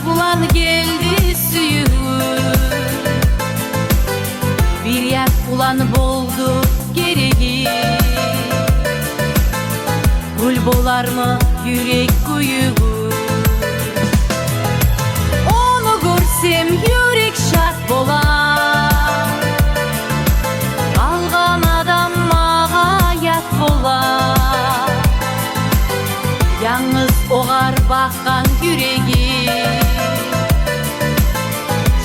bulan geldi suyu. Bir yer bulan boldu gereği. Gül bolar mı yürek kuyu? Onu görsem yürek şart bolar. Kalgan adam mağa yat bolar. Yalnız oğar bakkan yüreği.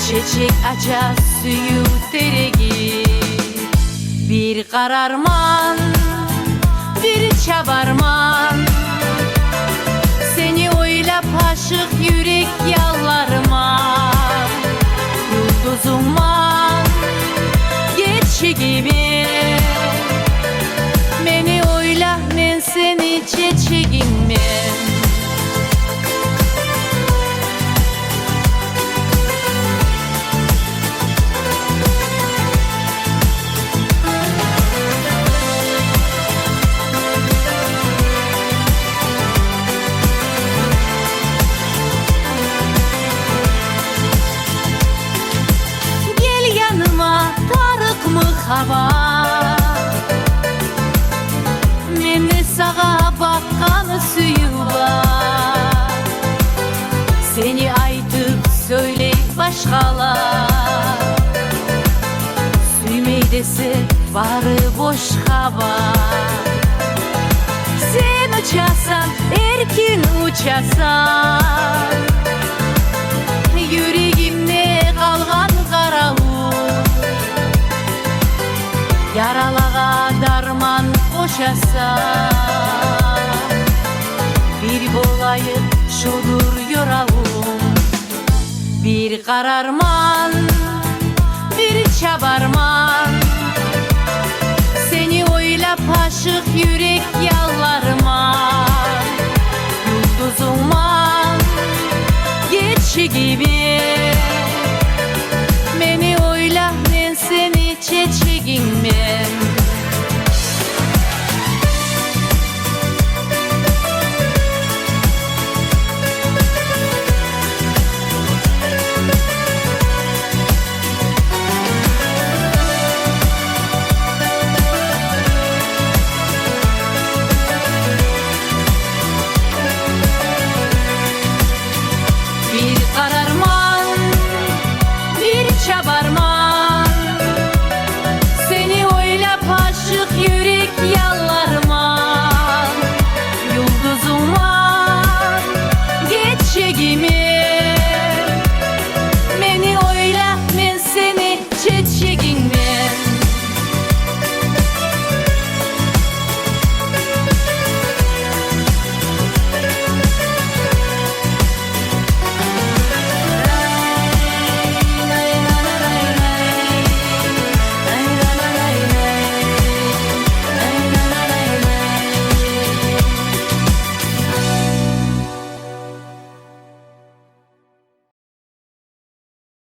Çiçek açar suyu tereği. Bir kararman, bir çabarman. Seni oylap aşık yürek yalvarman. Yıldızımman, geçigimi. Beni oyla, men seni çiçeğimim. Hava mende sağa bakkan suyu var. Seni aytıp söyle başkalar. Süymey dese barı boş hava. Sen uçasan erkin uçasan. Yüreğimde kalgan karavul. Yaralağa darman koşasa. Bir bolayı şudur yoralım. Bir kararman, bir çabarman. Seni oylap aşık yürek yalvarman. Yıldızımman, geçigimi. Beni oyla, men seni çiçeğimim. Bir kararman, bir çabarman. Seni oylap aşık yürek yalvarman. Yıldızım var, geçegimi.